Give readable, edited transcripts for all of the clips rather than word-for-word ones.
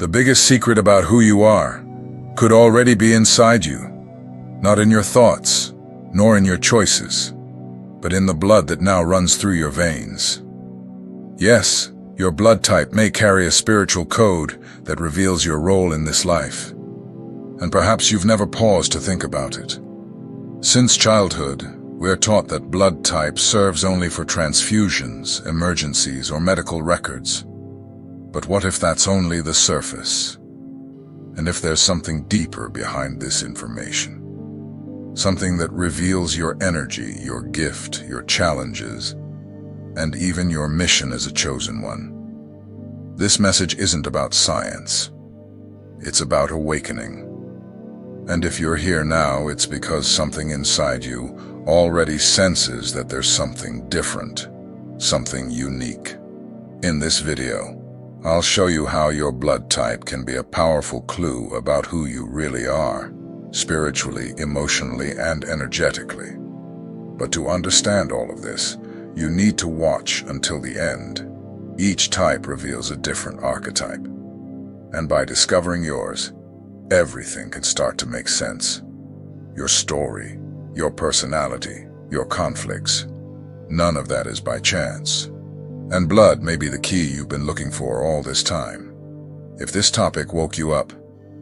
The biggest secret about who you are could already be inside you, not in your thoughts, nor in your choices, but in the blood that now runs through your veins. Yes, your blood type may carry a spiritual code that reveals your role in this life, and perhaps you've never paused to think about it. Since childhood, we're taught that blood type serves only for transfusions, emergencies, or medical records. But what if that's only the surface? And if there's something deeper behind this information? Something that reveals your energy, your gift, your challenges, and even your mission as a chosen one. This message isn't about science. It's about awakening. And if you're here now, it's because something inside you already senses that there's something different, something unique. In this video, I'll show you how your blood type can be a powerful clue about who you really are, spiritually, emotionally, and energetically. But to understand all of this, you need to watch until the end. Each type reveals a different archetype. And by discovering yours, everything can start to make sense. Your story, your personality, your conflicts. None of that is by chance. And blood may be the key you've been looking for all this time. If this topic woke you up,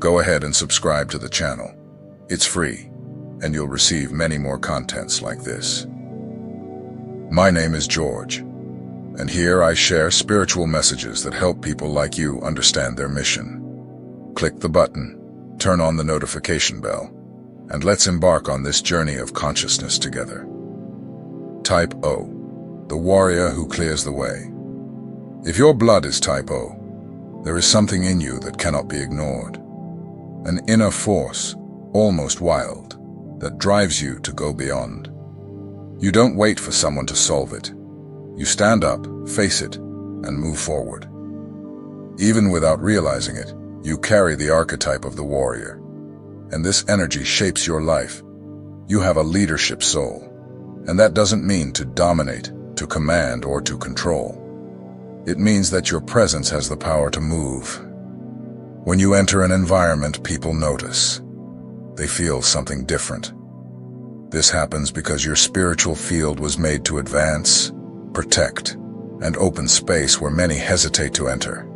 go ahead and subscribe to the channel. It's free, and you'll receive many more contents like this. My name is George, and here I share spiritual messages that help people like you understand their mission. Click the button, turn on the notification bell, and let's embark on this journey of consciousness together. Type O, the warrior who clears the way. If your blood is type O, there is something in you that cannot be ignored. An inner force, almost wild, that drives you to go beyond. You don't wait for someone to solve it. You stand up, face it, and move forward. Even without realizing it, you carry the archetype of the warrior. And this energy shapes your life. You have a leadership soul. And that doesn't mean to dominate, to command, or to control. It means that your presence has the power to move. When you enter an environment, people notice. They feel something different. This happens because your spiritual field was made to advance, protect, and open space where many hesitate to enter.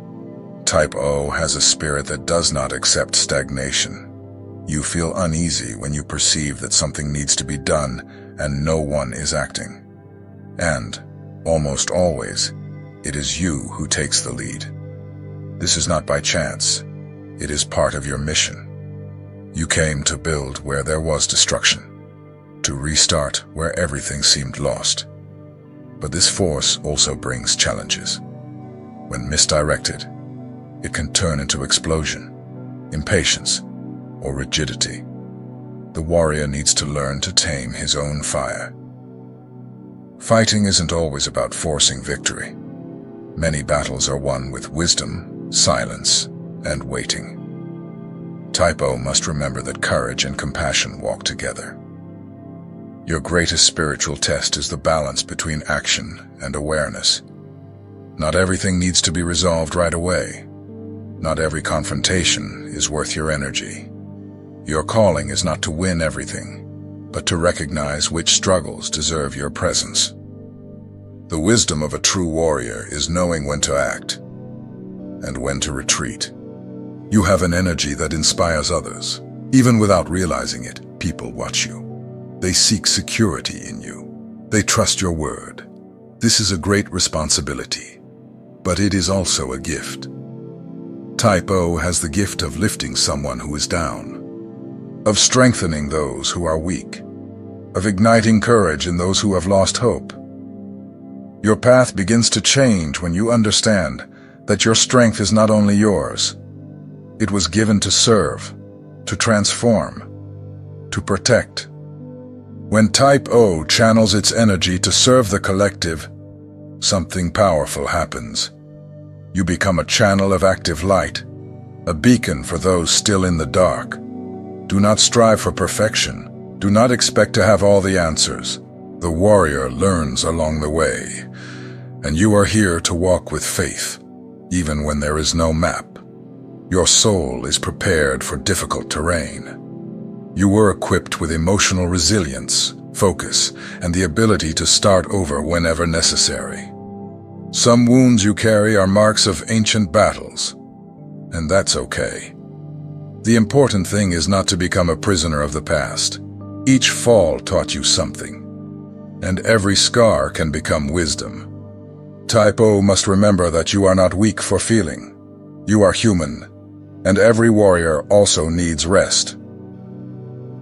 Type O has a spirit that does not accept stagnation. You feel uneasy when you perceive that something needs to be done and no one is acting. And, almost always, it is you who takes the lead. This is not by chance. It is part of your mission. You came to build where there was destruction, to restart where everything seemed lost. But this force also brings challenges. When misdirected, it can turn into explosion, impatience, or rigidity. The warrior needs to learn to tame his own fire. Fighting isn't always about forcing victory. Many battles are won with wisdom, silence, and waiting. Type O must remember that courage and compassion walk together. Your greatest spiritual test is the balance between action and awareness. Not everything needs to be resolved right away. Not every confrontation is worth your energy. Your calling is not to win everything, but to recognize which struggles deserve your presence. The wisdom of a true warrior is knowing when to act and when to retreat. You have an energy that inspires others. Even without realizing it, people watch you. They seek security in you. They trust your word. This is a great responsibility, but it is also a gift. Type O has the gift of lifting someone who is down, of strengthening those who are weak, of igniting courage in those who have lost hope. Your path begins to change when you understand that your strength is not only yours. It was given to serve, to transform, to protect. When Type O channels its energy to serve the collective, something powerful happens. You become a channel of active light, a beacon for those still in the dark. Do not strive for perfection. Do not expect to have all the answers. The warrior learns along the way, and you are here to walk with faith, even when there is no map. Your soul is prepared for difficult terrain. You were equipped with emotional resilience, focus, and the ability to start over whenever necessary. Some wounds you carry are marks of ancient battles, and that's okay. The important thing is not to become a prisoner of the past. Each fall taught you something, and every scar can become wisdom. Type O must remember that you are not weak for feeling. You are human, and every warrior also needs rest.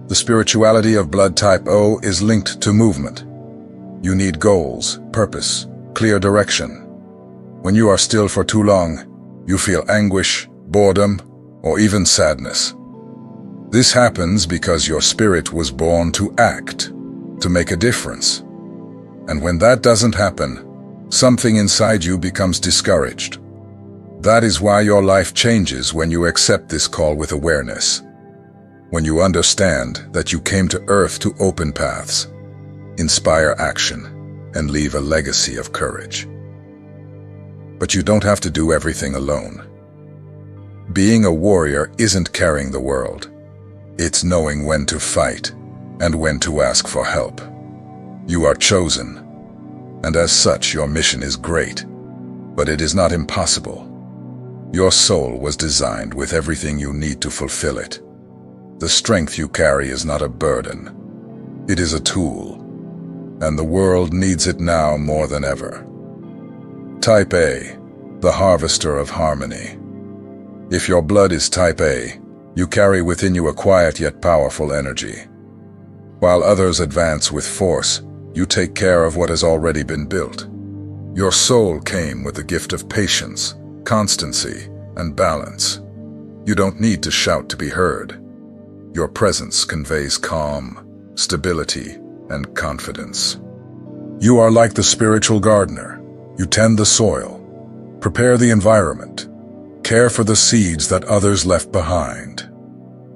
The spirituality of blood type O is linked to movement. You need goals, purpose, clear direction. When you are still for too long, you feel anguish, boredom, or even sadness. This happens because your spirit was born to act, to make a difference. And when that doesn't happen, something inside you becomes discouraged. That is why your life changes when you accept this call with awareness. When you understand that you came to Earth to open paths, inspire action, and leave a legacy of courage. But you don't have to do everything alone. Being a warrior isn't carrying the world. It's knowing when to fight and when to ask for help. You are chosen, and as such your mission is great, but it is not impossible. Your soul was designed with everything you need to fulfill it. The strength you carry is not a burden. It is a tool, and the world needs it now more than ever. Type A, the harvester of harmony. If your blood is type A, you carry within you a quiet yet powerful energy. While others advance with force, you take care of what has already been built. Your soul came with the gift of patience, constancy, and balance. You don't need to shout to be heard. Your presence conveys calm, stability, and confidence. You are like the spiritual gardener. You tend the soil, prepare the environment, care for the seeds that others left behind.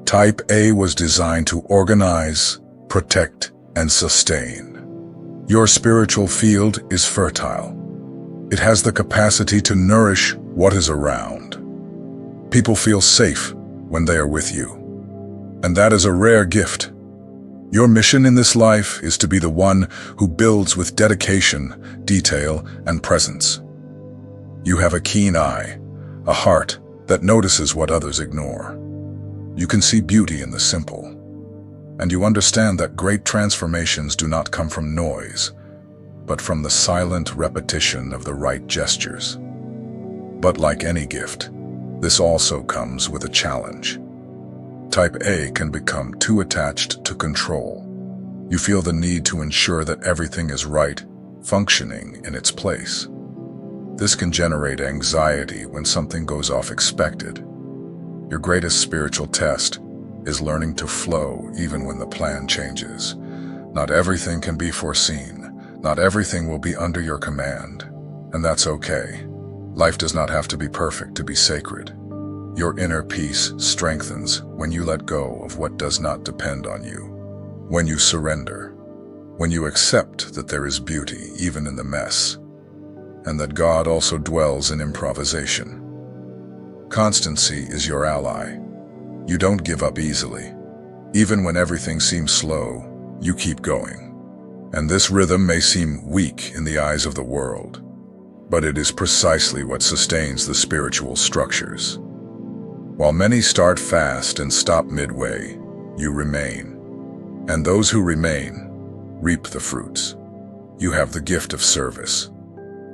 Type A was designed to organize, protect, and sustain. Your spiritual field is fertile. It has the capacity to nourish what is around. People feel safe when they are with you, and that is a rare gift. Your mission in this life is to be the one who builds with dedication, detail, and presence. You have a keen eye, a heart that notices what others ignore. You can see beauty in the simple, and you understand that great transformations do not come from noise, but from the silent repetition of the right gestures. But like any gift, this also comes with a challenge. Type A can become too attached to control. You feel the need to ensure that everything is right, functioning in its place. This can generate anxiety when something goes off expected. Your greatest spiritual test is learning to flow even when the plan changes. Not everything can be foreseen. Not everything will be under your command, and that's okay. Life does not have to be perfect to be sacred. Your inner peace strengthens when you let go of what does not depend on you. When you surrender, when you accept that there is beauty even in the mess, and that God also dwells in improvisation. Constancy is your ally. You don't give up easily. Even when everything seems slow, you keep going. And this rhythm may seem weak in the eyes of the world, but it is precisely what sustains the spiritual structures. While many start fast and stop midway, you remain. And those who remain reap the fruits. You have the gift of service.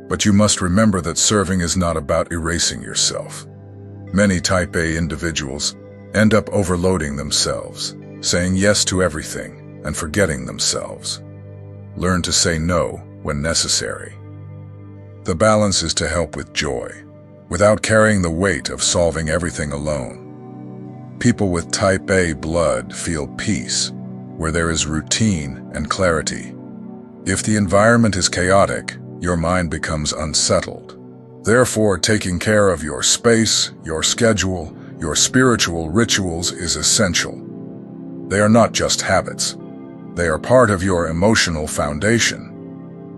But you must remember that serving is not about erasing yourself. Many Type A individuals end up overloading themselves, saying yes to everything and forgetting themselves. Learn to say no when necessary. The balance is to help with joy, without carrying the weight of solving everything alone. People with Type A blood feel peace, where there is routine and clarity. If the environment is chaotic, your mind becomes unsettled. Therefore, taking care of your space, your schedule, your spiritual rituals is essential. They are not just habits. They are part of your emotional foundation.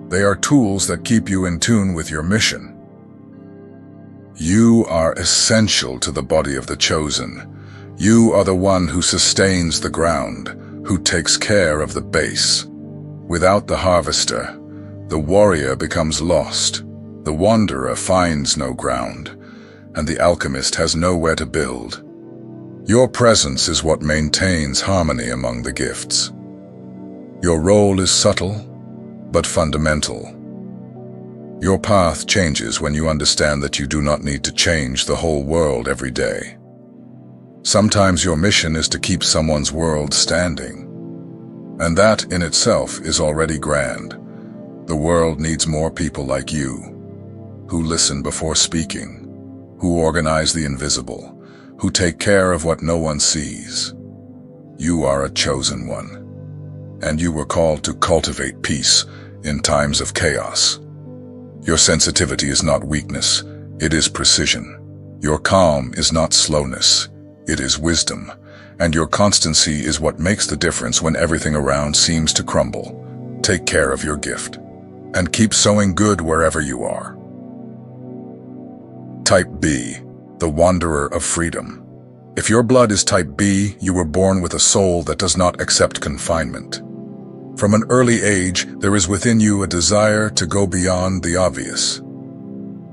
They are tools that keep you in tune with your mission. You are essential to the body of the chosen. You are the one who sustains the ground, who takes care of the base. Without the harvester, the warrior becomes lost, the wanderer finds no ground, and the alchemist has nowhere to build. Your presence is what maintains harmony among the gifts. Your role is subtle, but fundamental. Your path changes when you understand that you do not need to change the whole world every day. Sometimes your mission is to keep someone's world standing. And that in itself is already grand. The world needs more people like you, who listen before speaking, who organize the invisible, who take care of what no one sees. You are a chosen one, and you were called to cultivate peace in times of chaos. Your sensitivity is not weakness, it is precision. Your calm is not slowness, it is wisdom. And your constancy is what makes the difference when everything around seems to crumble. Take care of your gift, and keep sowing good wherever you are. Type B, the wanderer of freedom. If your blood is type B, you were born with a soul that does not accept confinement. From an early age, there is within you a desire to go beyond the obvious.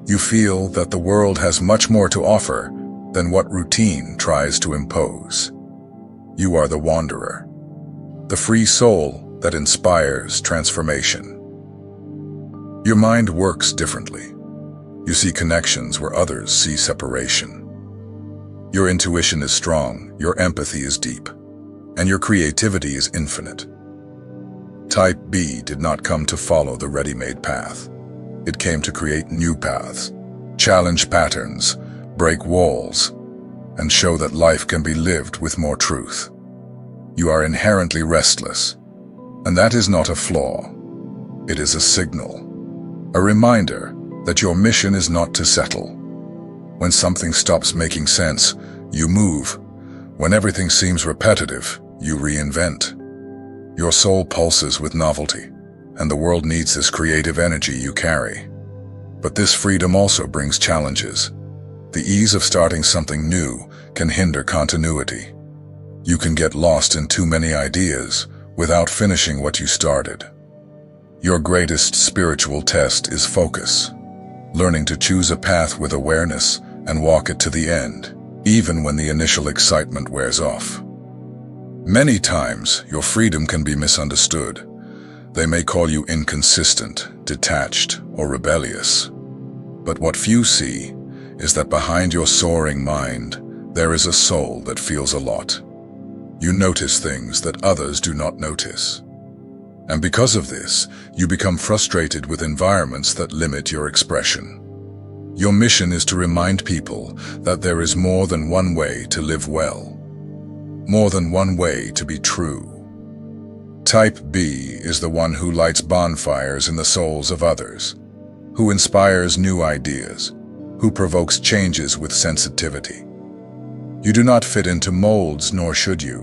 You feel that the world has much more to offer than what routine tries to impose. You are the wanderer, the free soul that inspires transformation. Your mind works differently. You see connections where others see separation. Your intuition is strong, your empathy is deep, and your creativity is infinite. Type B did not come to follow the ready-made path. It came to create new paths, challenge patterns, break walls, and show that life can be lived with more truth. You are inherently restless, and that is not a flaw. It is a signal, a reminder that your mission is not to settle. When something stops making sense, you move. When everything seems repetitive, you reinvent. Your soul pulses with novelty, and the world needs this creative energy you carry. But this freedom also brings challenges. The ease of starting something new can hinder continuity. You can get lost in too many ideas without finishing what you started. Your greatest spiritual test is focus, learning to choose a path with awareness and walk it to the end, even when the initial excitement wears off. Many times, your freedom can be misunderstood. They may call you inconsistent, detached, or rebellious. But what few see is that behind your soaring mind, there is a soul that feels a lot. You notice things that others do not notice. And because of this, you become frustrated with environments that limit your expression. Your mission is to remind people that there is more than one way to live well, more than one way to be true. Type B is the one who lights bonfires in the souls of others, who inspires new ideas, who provokes changes with sensitivity. You do not fit into molds, nor should you.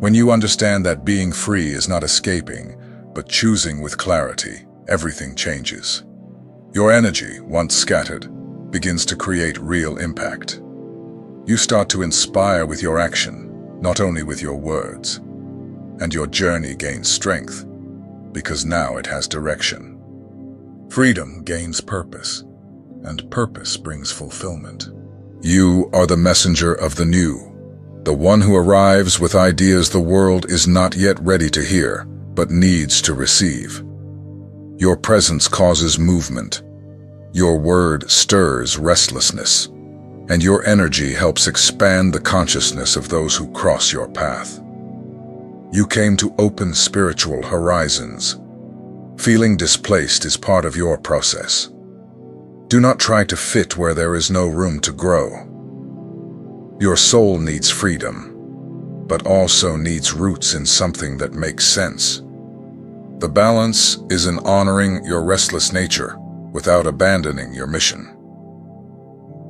When you understand that being free is not escaping, but choosing with clarity, everything changes. Your energy, once scattered, begins to create real impact. You start to inspire with your action, not only with your words. And your journey gains strength, because now it has direction. Freedom gains purpose, and purpose brings fulfillment. You are the messenger of the new, the one who arrives with ideas the world is not yet ready to hear, but needs to receive. Your presence causes movement. Your word stirs restlessness, and your energy helps expand the consciousness of those who cross your path. You came to open spiritual horizons. Feeling displaced is part of your process. Do not try to fit where there is no room to grow. Your soul needs freedom, but also needs roots in something that makes sense. The balance is in honoring your restless nature without abandoning your mission.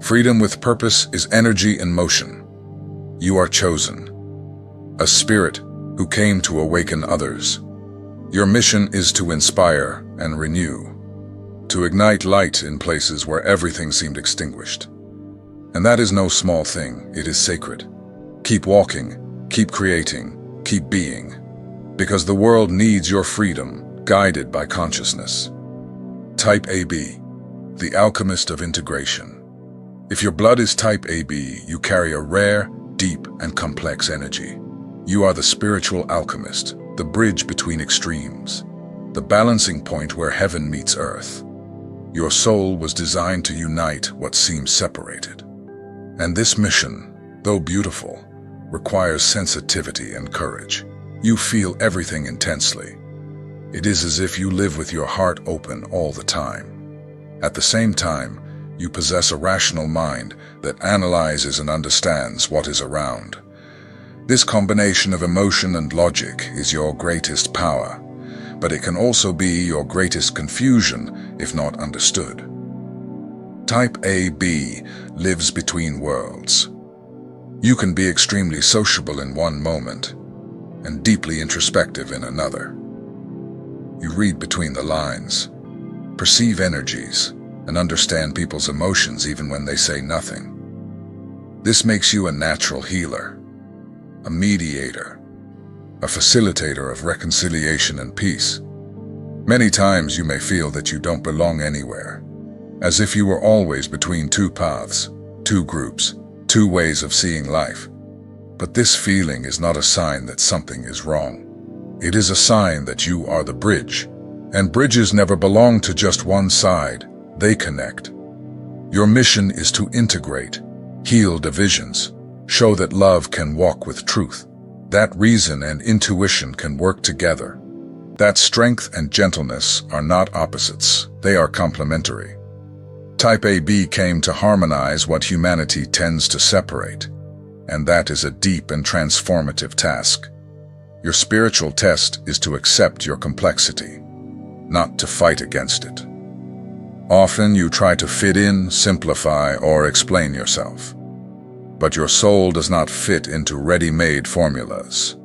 Freedom with purpose is energy in motion. You are chosen, a spirit who came to awaken others. Your mission is to inspire and renew, to ignite light in places where everything seemed extinguished. And that is no small thing, it is sacred. Keep walking, keep creating, keep being, because the world needs your freedom, guided by consciousness. Type AB, the alchemist of integration. If your blood is type AB, you carry a rare, deep, and complex energy. You are the spiritual alchemist, the bridge between extremes, the balancing point where heaven meets earth. Your soul was designed to unite what seems separated. And this mission, though beautiful, requires sensitivity and courage. You feel everything intensely. It is as if you live with your heart open all the time. At the same time, you possess a rational mind that analyzes and understands what is around. This combination of emotion and logic is your greatest power, but it can also be your greatest confusion if not understood. Type AB lives between worlds. You can be extremely sociable in one moment and deeply introspective in another. You read between the lines, perceive energies, and understand people's emotions even when they say nothing. This makes you a natural healer, a mediator, a facilitator of reconciliation and peace. Many times you may feel that you don't belong anywhere, as if you were always between two paths, two groups, two ways of seeing life. But this feeling is not a sign that something is wrong. It is a sign that you are the bridge, and bridges never belong to just one side, they connect. Your mission is to integrate, heal divisions, show that love can walk with truth, that reason and intuition can work together, that strength and gentleness are not opposites, they are complementary. Type AB came to harmonize what humanity tends to separate, and that is a deep and transformative task. Your spiritual test is to accept your complexity, not to fight against it. Often you try to fit in, simplify, or explain yourself. But your soul does not fit into ready-made formulas.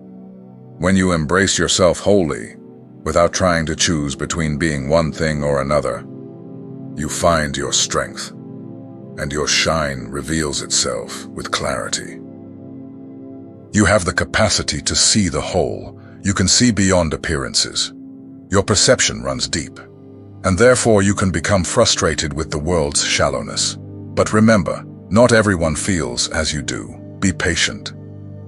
When you embrace yourself wholly, without trying to choose between being one thing or another, you find your strength, and your shine reveals itself with clarity. You have the capacity to see the whole. You can see beyond appearances. Your perception runs deep, and therefore you can become frustrated with the world's shallowness. But remember, not everyone feels as you do. Be patient.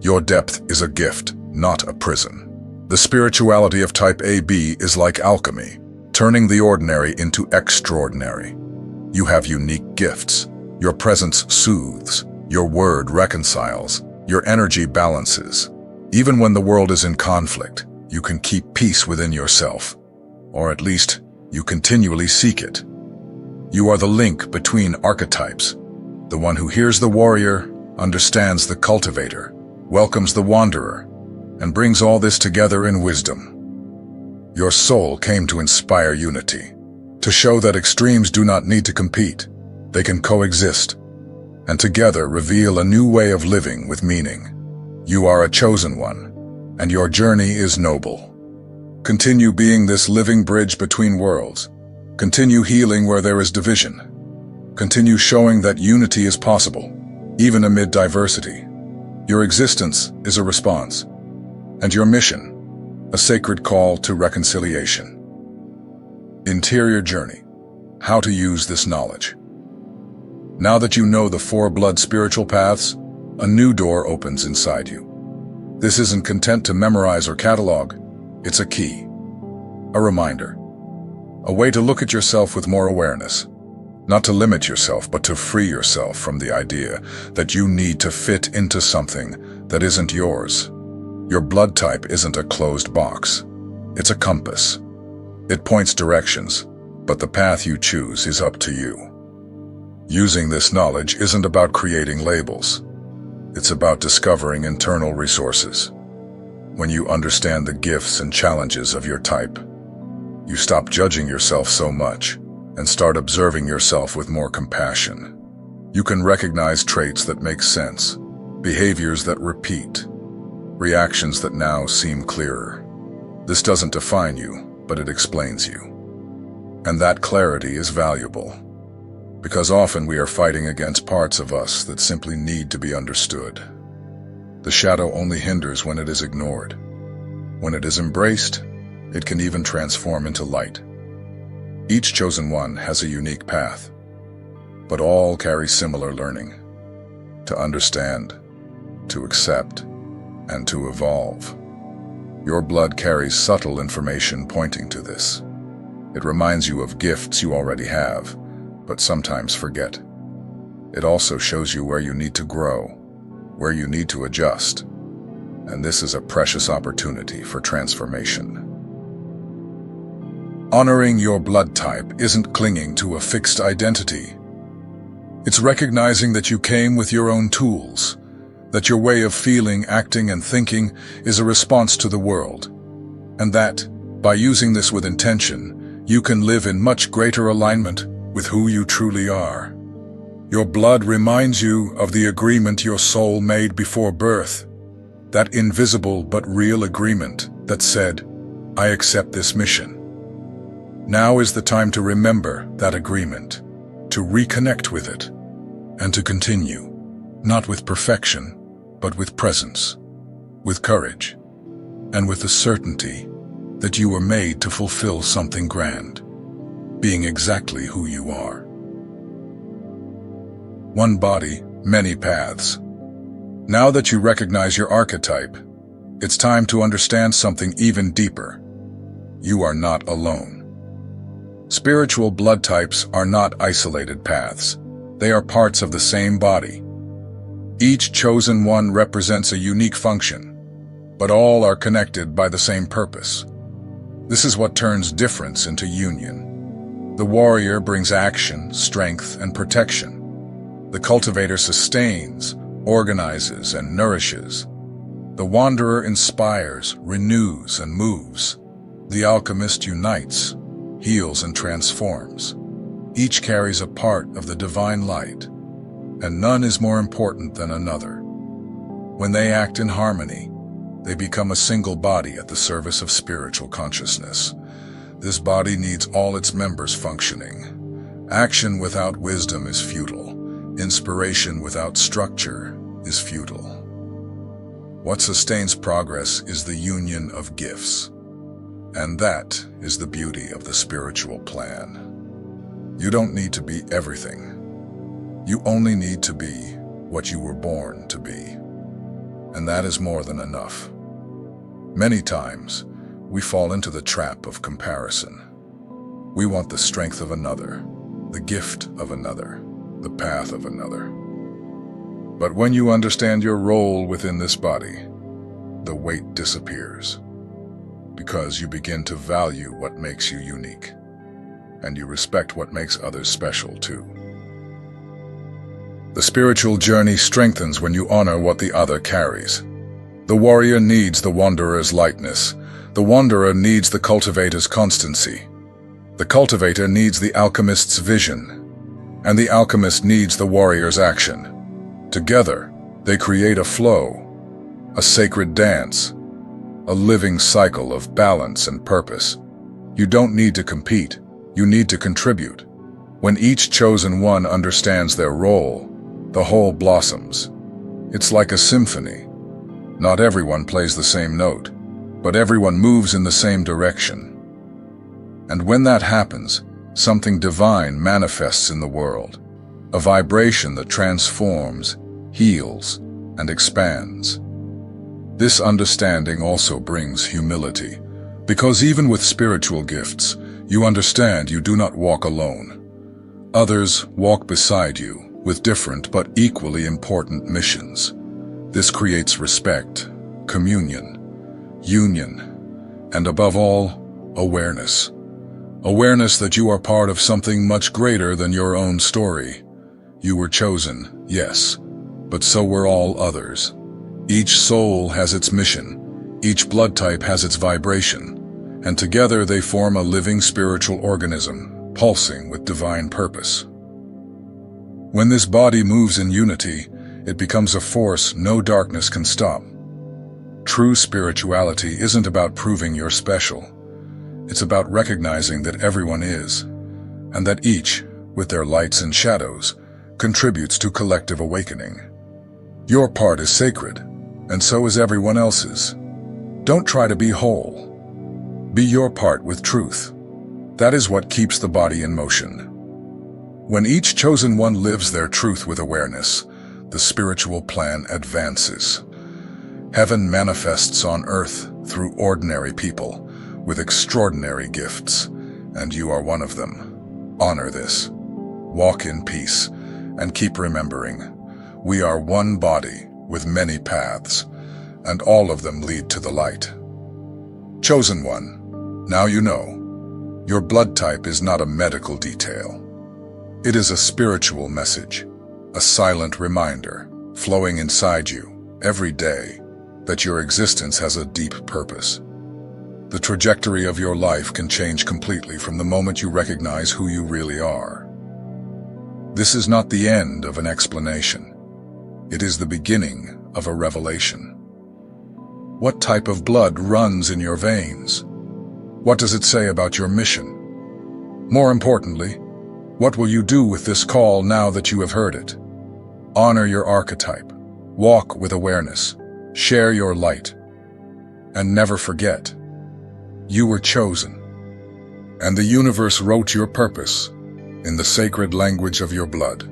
Your depth is a gift, not a prison. The spirituality of Type AB is like alchemy, turning the ordinary into extraordinary. You have unique gifts. Your presence soothes. Your word reconciles. Your energy balances. Even when the world is in conflict, you can keep peace within yourself, or at least you continually seek it. You are the link between archetypes, the one who hears the warrior, understands the cultivator, welcomes the wanderer, and brings all this together in wisdom. Your soul came to inspire unity, to show that extremes do not need to compete, they can coexist, and together reveal a new way of living with meaning. You are a chosen one, and your journey is noble. Continue being this living bridge between worlds. Continue healing where there is division. Continue showing that unity is possible, even amid diversity. Your existence is a response, and your mission, a sacred call to reconciliation. Interior journey. How to use this knowledge. Now that you know the 4 blood spiritual paths, a new door opens inside you. This isn't content to memorize or catalog. It's a key, a reminder, a way to look at yourself with more awareness. Not to limit yourself, but to free yourself from the idea that you need to fit into something that isn't yours. Your blood type isn't a closed box. It's a compass. It points directions, but the path you choose is up to you. Using this knowledge isn't about creating labels. It's about discovering internal resources. When you understand the gifts and challenges of your type, you stop judging yourself so much and start observing yourself with more compassion. You can recognize traits that make sense, behaviors that repeat, reactions that now seem clearer. This doesn't define you, but it explains you. And that clarity is valuable, because often we are fighting against parts of us that simply need to be understood. The shadow only hinders when it is ignored. When it is embraced, it can even transform into light. Each chosen one has a unique path, but all carry similar learning: to understand, to accept, and to evolve. Your blood carries subtle information pointing to this. It reminds you of gifts you already have, but sometimes forget. It also shows you where you need to grow, where you need to adjust, and this is a precious opportunity for transformation. Honoring your blood type isn't clinging to a fixed identity. It's recognizing that you came with your own tools, that your way of feeling, acting, and thinking is a response to the world, and that, by using this with intention, you can live in much greater alignment with who you truly are. Your blood reminds you of the agreement your soul made before birth, that invisible but real agreement that said, "I accept this mission." Now is the time to remember that agreement, to reconnect with it, and to continue, not with perfection, but with presence, with courage, and with the certainty that you were made to fulfill something grand, being exactly who you are. One body, many paths. Now that you recognize your archetype, it's time to understand something even deeper. You are not alone. Spiritual blood types are not isolated paths. They are parts of the same body. Each chosen one represents a unique function, but all are connected by the same purpose. This is what turns difference into union. The warrior brings action, strength, and protection. The cultivator sustains, organizes, and nourishes. The wanderer inspires, renews, and moves. The alchemist unites, heals, and transforms. Each carries a part of the divine light, and none is more important than another. When they act in harmony, they become a single body at the service of spiritual consciousness. This body needs all its members functioning. Action without wisdom is futile. Inspiration without structure is futile. What sustains progress is the union of gifts. And that is the beauty of the spiritual plan. You don't need to be everything. You only need to be what you were born to be. And that is more than enough. Many times, we fall into the trap of comparison. We want the strength of another, the gift of another, the path of another. But when you understand your role within this body, the weight disappears, because you begin to value what makes you unique, and you respect what makes others special too. The spiritual journey strengthens when you honor what the other carries. The warrior needs the wanderer's lightness. The wanderer needs the cultivator's constancy. The cultivator needs the alchemist's vision. And the alchemist needs the warrior's action. Together, they create a flow, a sacred dance, a living cycle of balance and purpose. You don't need to compete. You need to contribute. When each chosen one understands their role, the whole blossoms. It's like a symphony. Not everyone plays the same note, but everyone moves in the same direction. And when that happens, something divine manifests in the world, a vibration that transforms, heals, and expands. This understanding also brings humility, because even with spiritual gifts, you understand you do not walk alone. Others walk beside you, with different but equally important missions. This creates respect, communion, union, and above all, awareness. Awareness that you are part of something much greater than your own story. You were chosen, yes, but so were all others. Each soul has its mission, each blood type has its vibration, and together they form a living spiritual organism, pulsing with divine purpose. When this body moves in unity, it becomes a force no darkness can stop. True spirituality isn't about proving you're special. It's about recognizing that everyone is, and that each, with their lights and shadows, contributes to collective awakening. Your part is sacred, and so is everyone else's. Don't try to be whole. Be your part with truth. That is what keeps the body in motion. When each chosen one lives their truth with awareness, the spiritual plan advances. Heaven manifests on earth through ordinary people with extraordinary gifts, and you are one of them. Honor this. Walk in peace, and keep remembering, we are one body with many paths, and all of them lead to the light. Chosen one, now you know, your blood type is not a medical detail. It is a spiritual message, a silent reminder, flowing inside you, every day, that your existence has a deep purpose. The trajectory of your life can change completely from the moment you recognize who you really are. This is not the end of an explanation. It is the beginning of a revelation. What type of blood runs in your veins? What does it say about your mission? More importantly, what will you do with this call now that you have heard it? Honor your archetype, walk with awareness, share your light, and never forget, you were chosen, and the universe wrote your purpose in the sacred language of your blood.